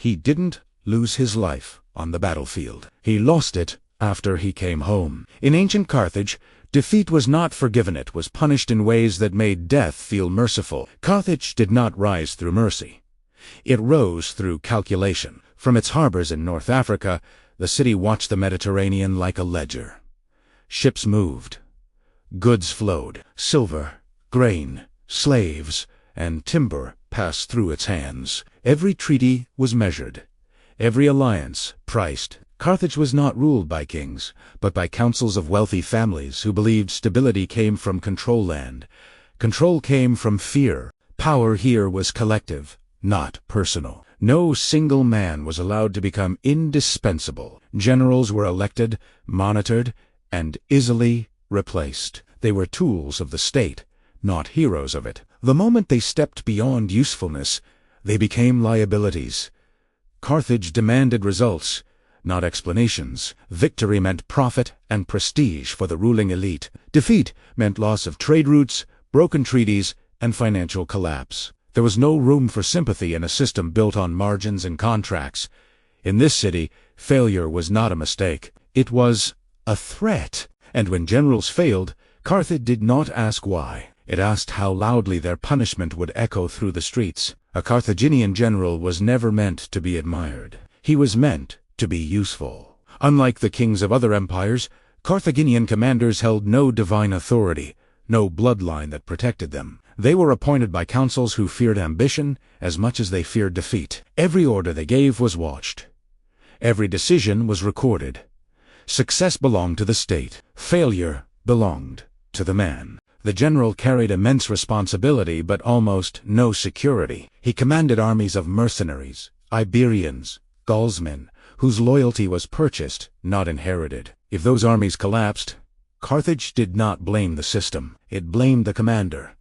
He didn't lose his life on the battlefield. He lost it after he came home. In ancient Carthage, defeat was not forgiven. It was punished in ways that made death feel merciful. Carthage did not rise through mercy. It rose through calculation. From its harbors in North Africa, the city watched the Mediterranean like a ledger. Ships moved. Goods flowed. Silver, grain, slaves, and timber passed through its hands. Every treaty was measured. Every alliance priced. Carthage was not ruled by kings, but by councils of wealthy families who believed stability came from control land. Control came from fear. Power here was collective, not personal. No single man was allowed to become indispensable. Generals were elected, monitored, and easily replaced. They were tools of the state, not heroes of it. The moment they stepped beyond usefulness, they became liabilities. Carthage demanded results, not explanations. Victory meant profit and prestige for the ruling elite. Defeat meant loss of trade routes, broken treaties, and financial collapse. There was no room for sympathy in a system built on margins and contracts. In this city, failure was not a mistake. It was a threat. And when generals failed, Carthage did not ask why. It asked how loudly their punishment would echo through the streets. A Carthaginian general was never meant to be admired. He was meant to be useful. Unlike the kings of other empires, Carthaginian commanders held no divine authority, no bloodline that protected them. They were appointed by councils who feared ambition as much as they feared defeat. Every order they gave was watched. Every decision was recorded. Success belonged to the state. Failure belonged to the man. The general carried immense responsibility but almost no security. He commanded armies of mercenaries, Iberians, Gauls-men, whose loyalty was purchased, not inherited. If those armies collapsed, Carthage did not blame the system. It blamed the commander.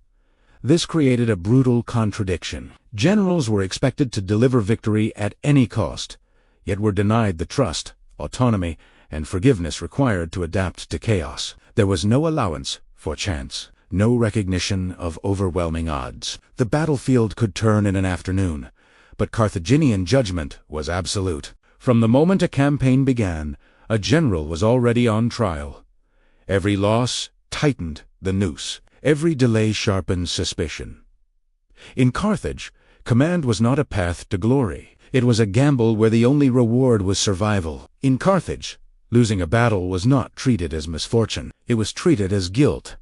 This created a brutal contradiction. Generals were expected to deliver victory at any cost, yet were denied the trust, autonomy, and forgiveness required to adapt to chaos. There was no allowance for chance, no recognition of overwhelming odds. The battlefield could turn in an afternoon, but Carthaginian judgment was absolute. From the moment a campaign began, a general was already on trial. Every loss tightened the noose. Every delay sharpened suspicion. In Carthage, command was not a path to glory. It was a gamble where the only reward was survival. In Carthage, losing a battle was not treated as misfortune. It was treated as guilt.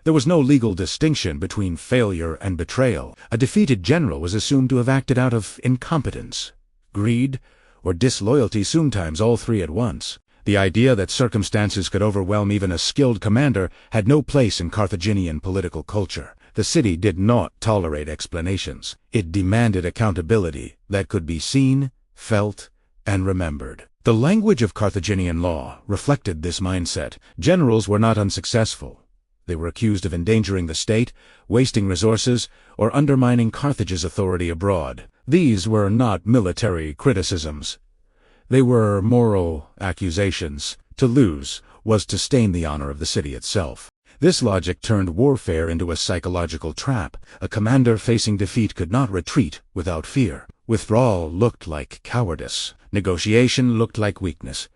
There was no legal distinction between failure and betrayal. A defeated general was assumed to have acted out of incompetence, greed, or disloyalty, sometimes all three at once. The idea that circumstances could overwhelm even a skilled commander had no place in Carthaginian political culture. The city did not tolerate explanations. It demanded accountability that could be seen, felt, and remembered. The language of Carthaginian law reflected this mindset. Generals were not unsuccessful. They were accused of endangering the state, wasting resources, or undermining Carthage's authority abroad. These were not military criticisms. They were moral accusations. To lose was to stain the honor of the city itself. This logic turned warfare into a psychological trap. A commander facing defeat could not retreat without fear. Withdrawal looked like cowardice. Negotiation looked like weakness.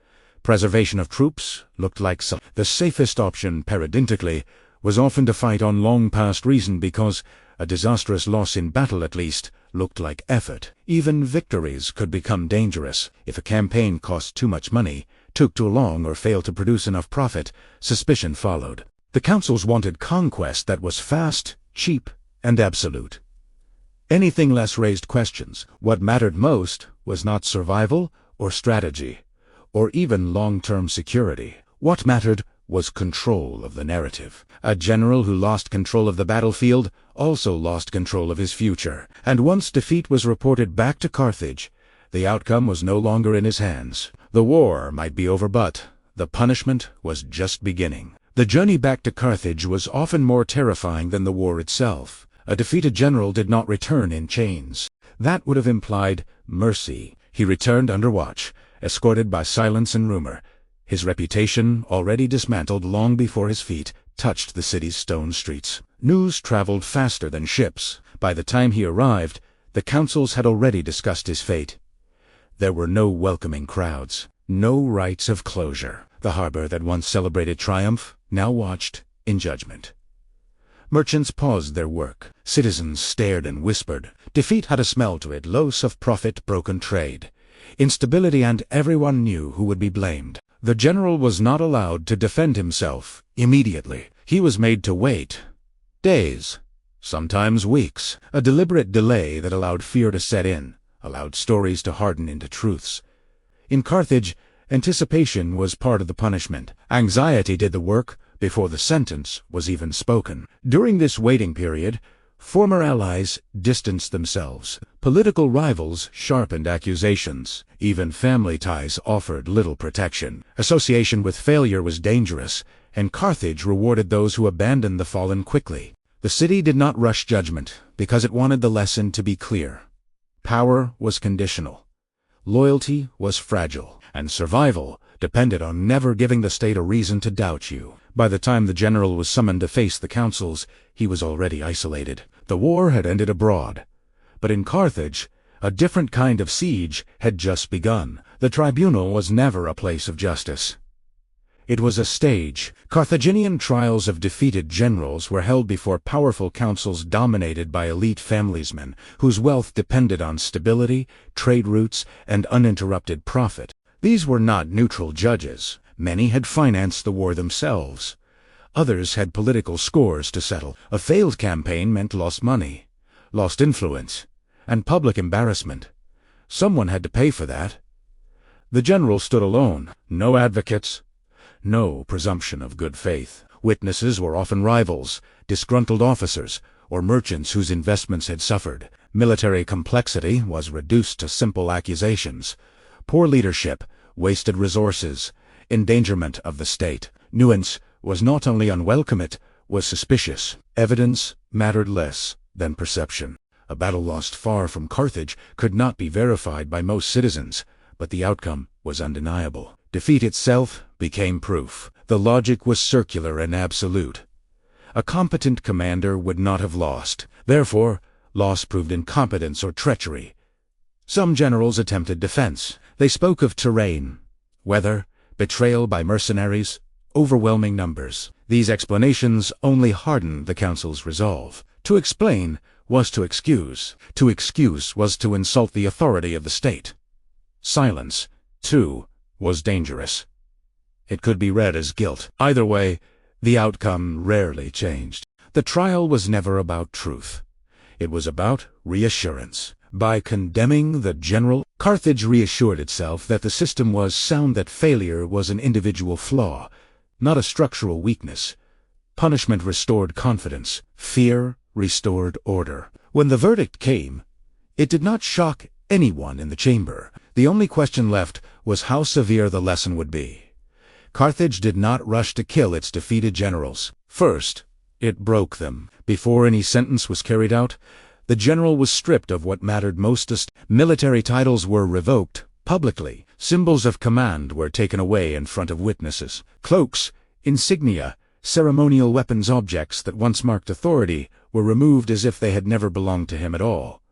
Preservation of troops looked like The safest option, paradoxically, was often to fight on long past reason because a disastrous loss in battle at least looked like effort. Even victories could become dangerous. If a campaign cost too much money, took too long, or failed to produce enough profit, suspicion followed. The councils wanted conquest that was fast, cheap, and absolute. Anything less raised questions. What mattered most was not survival or strategy, or even long-term security. What mattered was control of the narrative. A general who lost control of the battlefield also lost control of his future. And once defeat was reported back to Carthage, the outcome was no longer in his hands. The war might be over, but the punishment was just beginning. The journey back to Carthage was often more terrifying than the war itself. A defeated general did not return in chains. That would have implied mercy. He returned under watch, escorted by silence and rumor. His reputation, already dismantled long before his feet touched the city's stone streets. News traveled faster than ships. By the time he arrived, The councils had already discussed his fate. There were no welcoming crowds, no rites of closure. The harbor that once celebrated triumph now watched in judgment. Merchants paused their work. Citizens stared and whispered. Defeat had a smell to it, loss of profit, broken trade, instability, and everyone knew who would be blamed. The general was not allowed to defend himself immediately. He was made to wait. Days, sometimes weeks, a deliberate delay that allowed fear to set in, allowed stories to harden into truths. In Carthage, anticipation was part of the punishment. Anxiety did the work before the sentence was even spoken. During this waiting period, former allies distanced themselves. Political rivals sharpened accusations. Even family ties offered little protection. Association with failure was dangerous, and Carthage rewarded those who abandoned the fallen quickly. The city did not rush judgment because it wanted the lesson to be clear. Power was conditional. Loyalty was fragile, and survival depended on never giving the state a reason to doubt you. By the time the general was summoned to face the councils, he was already isolated. The war had ended abroad. But in Carthage, a different kind of siege had just begun. The tribunal was never a place of justice. It was a stage. Carthaginian trials of defeated generals were held before powerful councils dominated by elite familiesmen, whose wealth depended on stability, trade routes, and uninterrupted profit. These were not neutral judges. Many had financed the war themselves. Others had political scores to settle. A failed campaign meant lost money, lost influence, and public embarrassment. Someone had to pay for that. The general stood alone. No advocates, no presumption of good faith. Witnesses were often rivals, disgruntled officers, or merchants whose investments had suffered. Military complexity was reduced to simple accusations. Poor leadership, wasted resources, endangerment of the state. Nuance was not only unwelcome, it was suspicious. Evidence mattered less than perception. A battle lost far from Carthage could not be verified by most citizens, but the outcome was undeniable. Defeat itself became proof. The logic was circular and absolute. A competent commander would not have lost. Therefore, loss proved incompetence or treachery. Some generals attempted defense. They spoke of terrain, weather, betrayal by mercenaries, overwhelming numbers. These explanations only hardened the council's resolve. To explain was to excuse. To excuse was to insult the authority of the state. Silence, too, was dangerous. It could be read as guilt. Either way, the outcome rarely changed. The trial was never about truth. It was about reassurance. By condemning the general, Carthage reassured itself that the system was sound, that failure was an individual flaw, not a structural weakness. Punishment restored confidence. Fear restored order. When the verdict came, it did not shock anyone in the chamber. The only question left was how severe the lesson would be. Carthage did not rush to kill its defeated generals. First, it broke them. Before any sentence was carried out, the general was stripped of what mattered most. Military titles were revoked publicly. Symbols of command were taken away in front of witnesses. Cloaks, insignia, ceremonial weapons, objects that once marked authority were removed as if they had never belonged to him at all.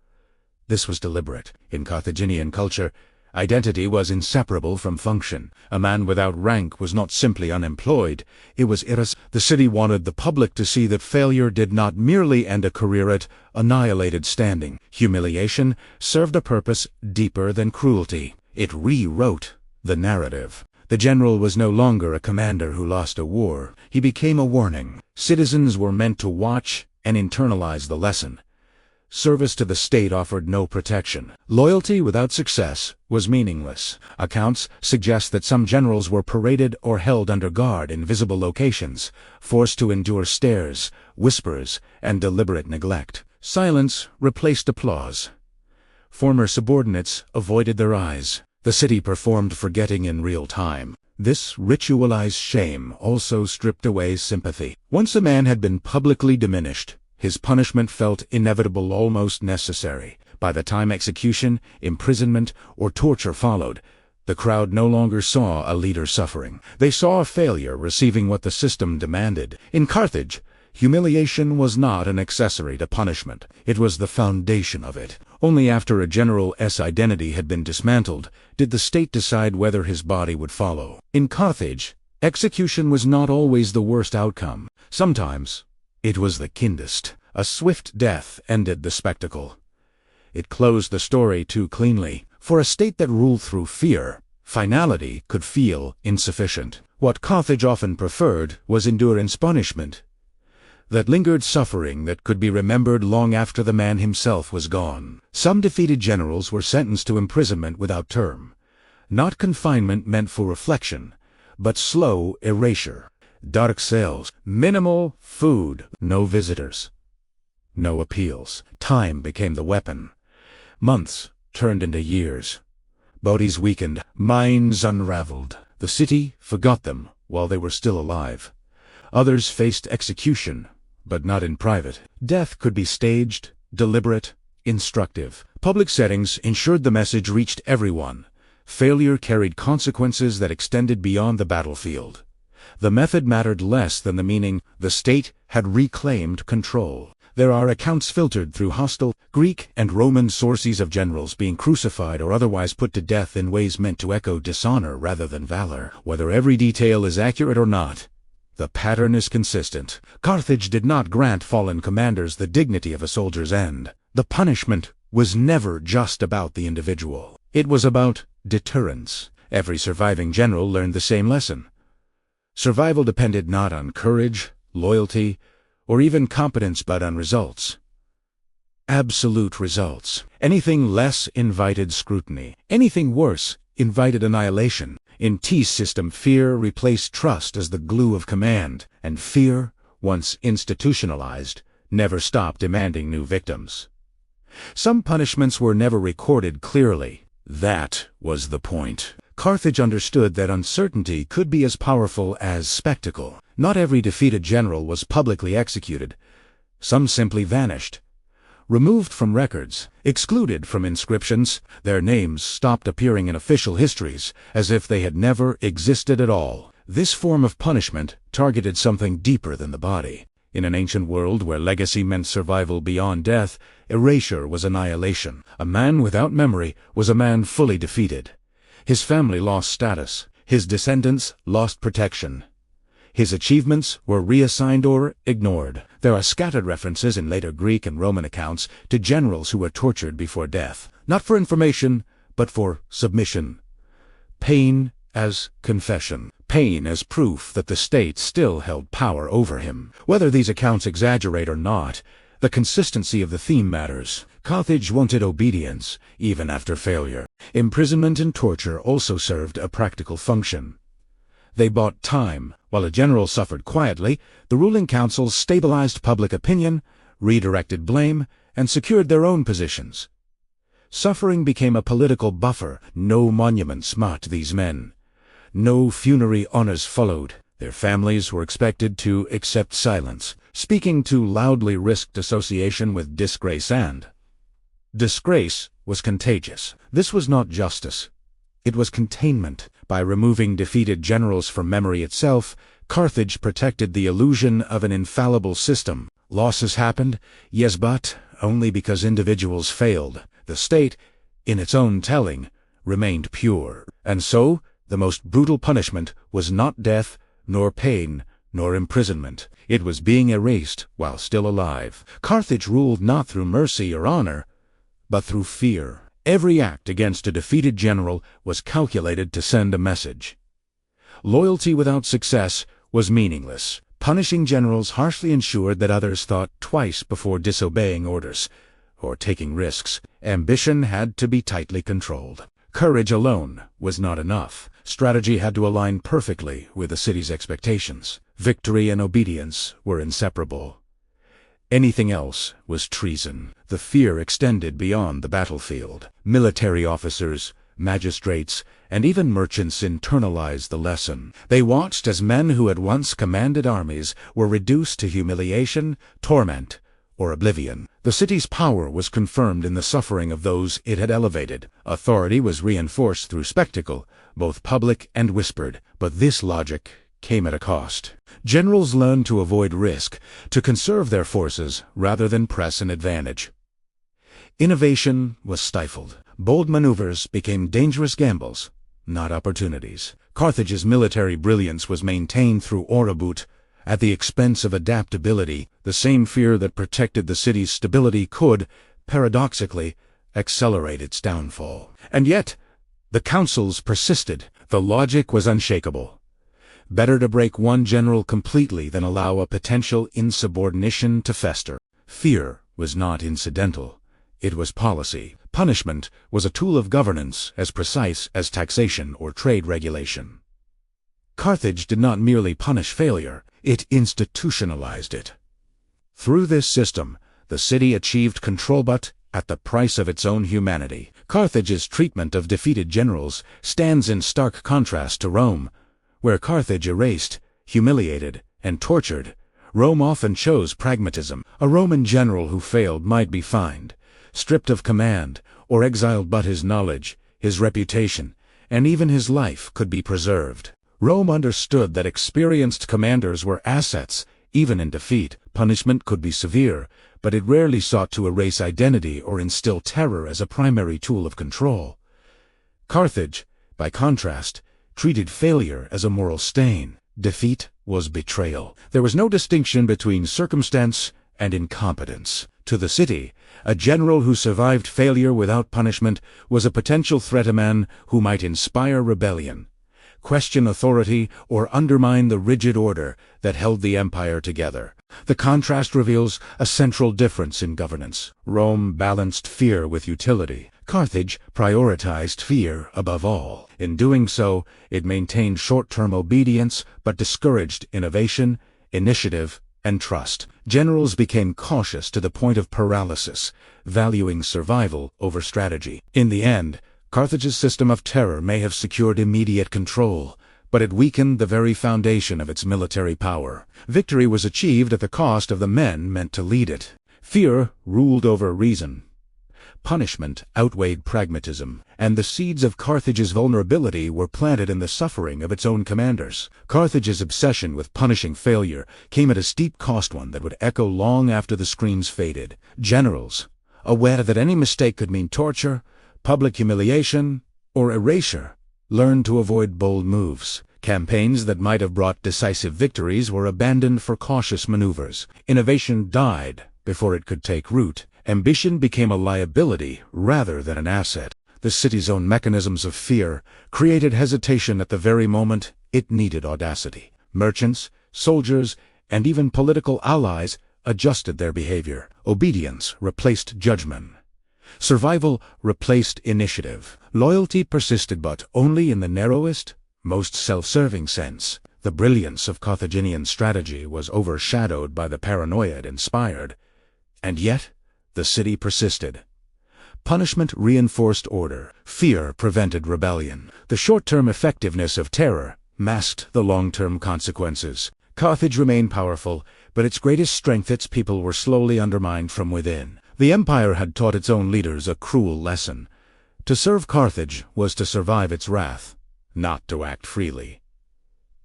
This was deliberate. In Carthaginian culture, identity was inseparable from function. A man without rank was not simply unemployed, it was erasure. The city wanted the public to see that failure did not merely end a career, it annihilated standing. Humiliation served a purpose deeper than cruelty. It rewrote the narrative. The general was no longer a commander who lost a war. He became a warning. Citizens were meant to watch and internalize the lesson. Service to the state offered no protection. Loyalty without success was meaningless. Accounts suggest that some generals were paraded or held under guard in visible locations, forced to endure stares, whispers, and deliberate neglect. Silence replaced applause. Former subordinates avoided their eyes. The city performed forgetting in real time. This ritualized shame also stripped away sympathy. Once a man had been publicly diminished, his punishment felt inevitable, almost necessary. By the time execution, imprisonment, or torture followed, the crowd no longer saw a leader suffering. They saw a failure receiving what the system demanded. In Carthage, Humiliation was not an accessory to punishment. It was the foundation of it. Only after a general's identity had been dismantled did the state decide whether his body would follow. In Carthage, execution was not always the worst outcome. Sometimes it was the kindest. A swift death ended the spectacle. It closed the story too cleanly. For a state that ruled through fear, finality could feel insufficient. What Carthage often preferred was endurance punishment that lingered, suffering that could be remembered long after the man himself was gone. Some defeated generals were sentenced to imprisonment without term. Not confinement meant for reflection, but slow erasure. Dark cells, minimal food, no visitors, no appeals. Time became the weapon. Months turned into years. Bodies weakened, minds unraveled. The city forgot them while they were still alive. Others faced execution, but not in private. Death could be staged, deliberate, instructive. Public settings ensured the message reached everyone. Failure carried consequences that extended beyond the battlefield. The method mattered less than the meaning. The state had reclaimed control. There are accounts filtered through hostile Greek and Roman sources of generals being crucified or otherwise put to death in ways meant to echo dishonor rather than valor. Whether every detail is accurate or not, the pattern is consistent. Carthage did not grant fallen commanders the dignity of a soldier's end. The punishment was never just about the individual. It was about deterrence. Every surviving general learned the same lesson. Survival depended not on courage, loyalty, or even competence, but on results. Absolute results. Anything less invited scrutiny. Anything worse invited annihilation. In T's system, fear replaced trust as the glue of command, and fear, once institutionalized, never stopped demanding new victims. Some punishments were never recorded clearly. That was the point. Carthage understood that uncertainty could be as powerful as spectacle. Not every defeated general was publicly executed. Some simply vanished. Removed from records, excluded from inscriptions, their names stopped appearing in official histories, as if they had never existed at all. This form of punishment targeted something deeper than the body. In an ancient world where legacy meant survival beyond death, erasure was annihilation. A man without memory was a man fully defeated. His family lost status. His descendants lost protection. His achievements were reassigned or ignored. There are scattered references in later Greek and Roman accounts to generals who were tortured before death, not for information, but for submission. Pain as confession. Pain as proof that the state still held power over him. Whether these accounts exaggerate or not, the consistency of the theme matters. Carthage wanted obedience, even after failure. Imprisonment and torture also served a practical function. They bought time. While a general suffered quietly, the ruling councils stabilized public opinion, redirected blame, and secured their own positions. Suffering became a political buffer. No monuments marked these men. No funerary honors followed. Their families were expected to accept silence. Speaking too loudly risked association with disgrace, and disgrace was contagious. This was not justice. It was containment. By removing defeated generals from memory itself, Carthage protected the illusion of an infallible system. Losses happened, yes, but only because individuals failed. The state, in its own telling, remained pure. And so, the most brutal punishment was not death, nor pain, nor imprisonment. It was being erased while still alive. Carthage ruled not through mercy or honor, but through fear. Every act against a defeated general was calculated to send a message. Loyalty without success was meaningless. Punishing generals harshly ensured that others thought twice before disobeying orders or taking risks. Ambition had to be tightly controlled. Courage alone was not enough. Strategy had to align perfectly with the city's expectations. Victory and obedience were inseparable. Anything else was treason. The fear extended beyond the battlefield. Military officers, magistrates, and even merchants internalized the lesson. They watched as men who had once commanded armies were reduced to humiliation, torment, or oblivion. The city's power was confirmed in the suffering of those it had elevated. Authority was reinforced through spectacle, both public and whispered. But this logic came at a cost. Generals learned to avoid risk, to conserve their forces rather than press an advantage. Innovation was stifled. Bold maneuvers became dangerous gambles, not opportunities. Carthage's military brilliance was maintained through orabut, at the expense of adaptability. The same fear that protected the city's stability could, paradoxically, accelerate its downfall. And yet, the councils persisted. The logic was unshakable. Better to break one general completely than allow a potential insubordination to fester. Fear was not incidental. It was policy. Punishment was a tool of governance as precise as taxation or trade regulation. Carthage did not merely punish failure, it institutionalized it. Through this system, the city achieved control, but at the price of its own humanity. Carthage's treatment of defeated generals stands in stark contrast to Rome, where Carthage erased, humiliated, and tortured. Rome often chose pragmatism. A Roman general who failed might be fined, stripped of command, or exiled, but his knowledge, his reputation, and even his life could be preserved. Rome understood that experienced commanders were assets, even in defeat. Punishment could be severe, but it rarely sought to erase identity or instill terror as a primary tool of control. Carthage, by contrast, treated failure as a moral stain. Defeat was betrayal. There was no distinction between circumstance and incompetence. To the city, a general who survived failure without punishment was a potential threat, a man who might inspire rebellion, question authority, or undermine the rigid order that held the empire together. The contrast reveals a central difference in governance. Rome balanced fear with utility. Carthage prioritized fear above all. In doing so, it maintained short-term obedience but discouraged innovation, initiative, and trust. Generals became cautious to the point of paralysis, valuing survival over strategy. In the end, Carthage's system of terror may have secured immediate control, but it weakened the very foundation of its military power. Victory was achieved at the cost of the men meant to lead it. Fear ruled over reason. Punishment outweighed pragmatism, and the seeds of Carthage's vulnerability were planted in the suffering of its own commanders. Carthage's obsession with punishing failure came at a steep cost, one that would echo long after the screams faded. Generals, aware that any mistake could mean torture, public humiliation, or erasure, learned to avoid bold moves. Campaigns that might have brought decisive victories were abandoned for cautious maneuvers. Innovation died before it could take root. Ambition became a liability rather than an asset. The city's own mechanisms of fear created hesitation at the very moment it needed audacity. Merchants, soldiers, and even political allies adjusted their behavior. Obedience replaced judgment. Survival replaced initiative. Loyalty persisted, but only in the narrowest, most self-serving sense. The brilliance of Carthaginian strategy was overshadowed by the paranoia it inspired. And yet, the city persisted. Punishment reinforced order. Fear prevented rebellion. The short-term effectiveness of terror masked the long-term consequences. Carthage remained powerful, but its greatest strength, its people, were slowly undermined from within. The empire had taught its own leaders a cruel lesson. To serve Carthage was to survive its wrath, not to act freely.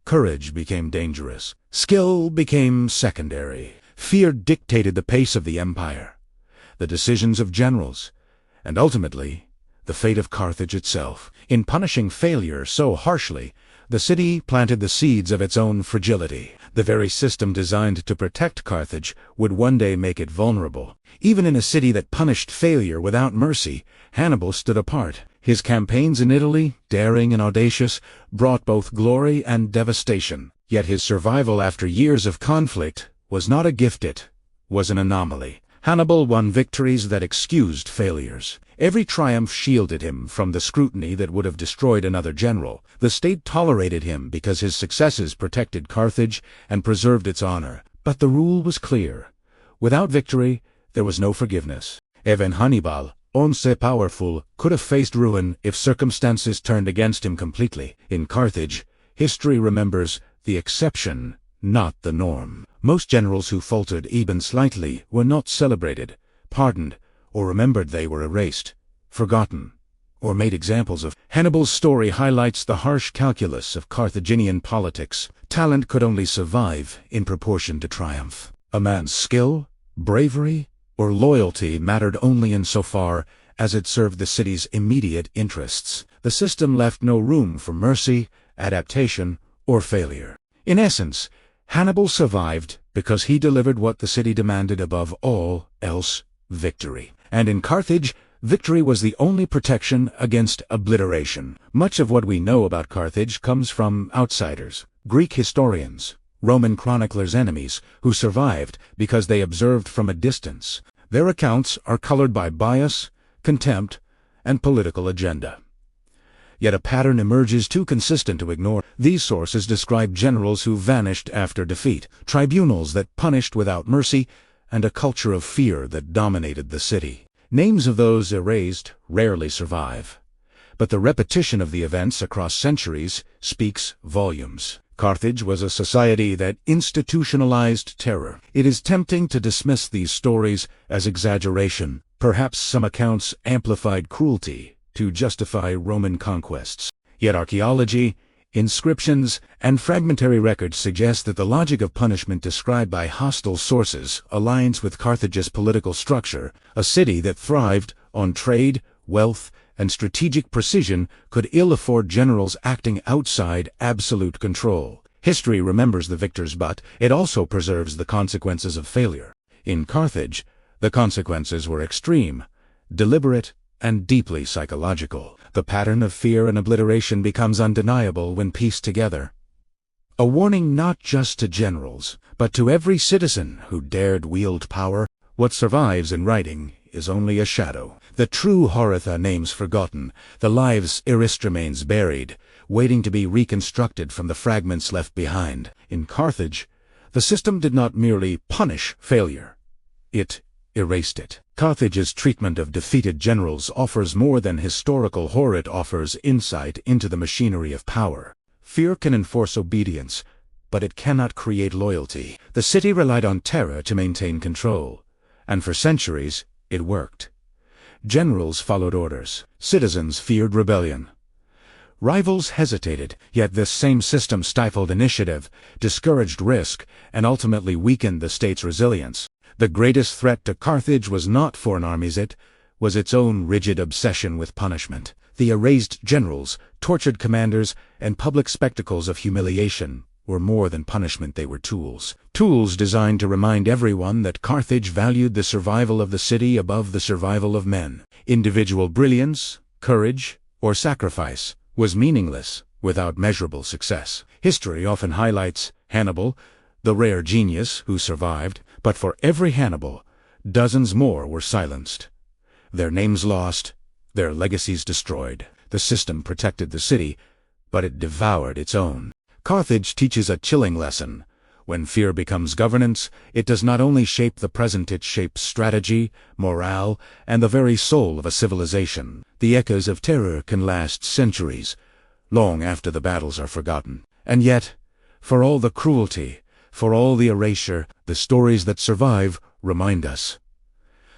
Courage became dangerous. Skill became secondary. Fear dictated the pace of the empire, the decisions of generals, and ultimately, the fate of Carthage itself. In punishing failure so harshly, the city planted the seeds of its own fragility. The very system designed to protect Carthage would one day make it vulnerable. Even in a city that punished failure without mercy, Hannibal stood apart. His campaigns in Italy, daring and audacious, brought both glory and devastation. Yet his survival after years of conflict was not a gift, it was an anomaly. Hannibal won victories that excused failures. Every triumph shielded him from the scrutiny that would have destroyed another general. The state tolerated him because his successes protected Carthage and preserved its honor. But the rule was clear. Without victory, there was no forgiveness. Even Hannibal, once powerful, could have faced ruin if circumstances turned against him completely. In Carthage, history remembers the exception, not the norm. Most generals who faltered even slightly were not celebrated, pardoned, or remembered. They were erased, forgotten, or made examples of. Hannibal's story highlights the harsh calculus of Carthaginian politics. Talent could only survive in proportion to triumph. A man's skill, bravery, or loyalty mattered only insofar as it served the city's immediate interests. The system left no room for mercy, adaptation, or failure. In essence, Hannibal survived because he delivered what the city demanded above all else: victory. And in Carthage, victory was the only protection against obliteration. Much of what we know about Carthage comes from outsiders, Greek historians, Roman chroniclers' enemies, who survived because they observed from a distance. Their accounts are colored by bias, contempt, and political agenda. Yet a pattern emerges too consistent to ignore. These sources describe generals who vanished after defeat, tribunals that punished without mercy, and a culture of fear that dominated the city. Names of those erased rarely survive, but the repetition of the events across centuries speaks volumes. Carthage was a society that institutionalized terror. It is tempting to dismiss these stories as exaggeration. Perhaps some accounts amplified cruelty to justify Roman conquests. Yet archaeology, inscriptions, and fragmentary records suggest that the logic of punishment described by hostile sources aligns with Carthage's political structure. A city that thrived on trade, wealth, and strategic precision could ill afford generals acting outside absolute control. History remembers the victors, but it also preserves the consequences of failure. In Carthage, the consequences were extreme, deliberate, and deeply psychological. The pattern of fear and obliteration becomes undeniable when pieced together. A warning not just to generals, but to every citizen who dared wield power. What survives in writing is only a shadow. The true Horitha names forgotten, the lives' erased remains buried, waiting to be reconstructed from the fragments left behind. In Carthage, the system did not merely punish failure, it erased it. Carthage's treatment of defeated generals offers more than historical horror. It offers insight into the machinery of power. Fear can enforce obedience, but it cannot create loyalty. The city relied on terror to maintain control, and for centuries it worked. Generals followed orders. Citizens feared rebellion. Rivals hesitated, yet this same system stifled initiative, discouraged risk, and ultimately weakened the state's resilience. The greatest threat to Carthage was not foreign armies, it was its own rigid obsession with punishment. The erased generals, tortured commanders, and public spectacles of humiliation were more than punishment. They were tools. Tools designed to remind everyone that Carthage valued the survival of the city above the survival of men. Individual brilliance, courage, or sacrifice was meaningless without measurable success. History often highlights Hannibal, the rare genius who survived, but for every Hannibal, dozens more were silenced. Their names lost, their legacies destroyed. The system protected the city, but it devoured its own. Carthage teaches a chilling lesson. When fear becomes governance, it does not only shape the present, it shapes strategy, morale, and the very soul of a civilization. The echoes of terror can last centuries, long after the battles are forgotten. And yet, for all the cruelty, for all the erasure, the stories that survive remind us.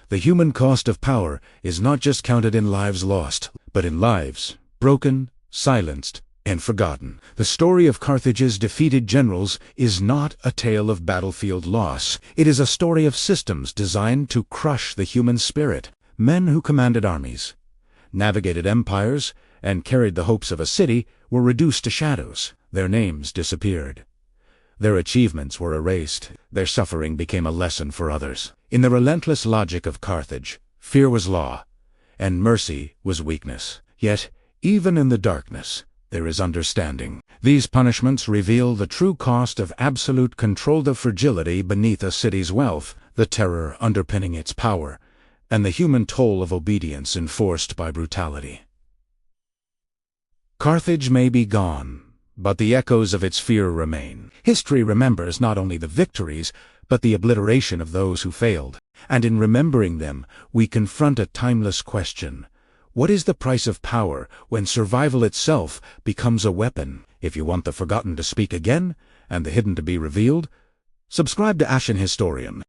The human cost of power is not just counted in lives lost, but in lives broken, silenced, and forgotten. The story of Carthage's defeated generals is not a tale of battlefield loss. It is a story of systems designed to crush the human spirit. Men who commanded armies, navigated empires, and carried the hopes of a city were reduced to shadows. Their names disappeared. Their achievements were erased. Their suffering became a lesson for others. In the relentless logic of Carthage, fear was law, and mercy was weakness. Yet, even in the darkness, there is understanding. These punishments reveal the true cost of absolute control, the fragility beneath a city's wealth, the terror underpinning its power, and the human toll of obedience enforced by brutality. Carthage may be gone, but the echoes of its fear remain. History remembers not only the victories, but the obliteration of those who failed. And in remembering them, we confront a timeless question. What is the price of power when survival itself becomes a weapon? If you want the forgotten to speak again, and the hidden to be revealed, subscribe to Ashen Historian.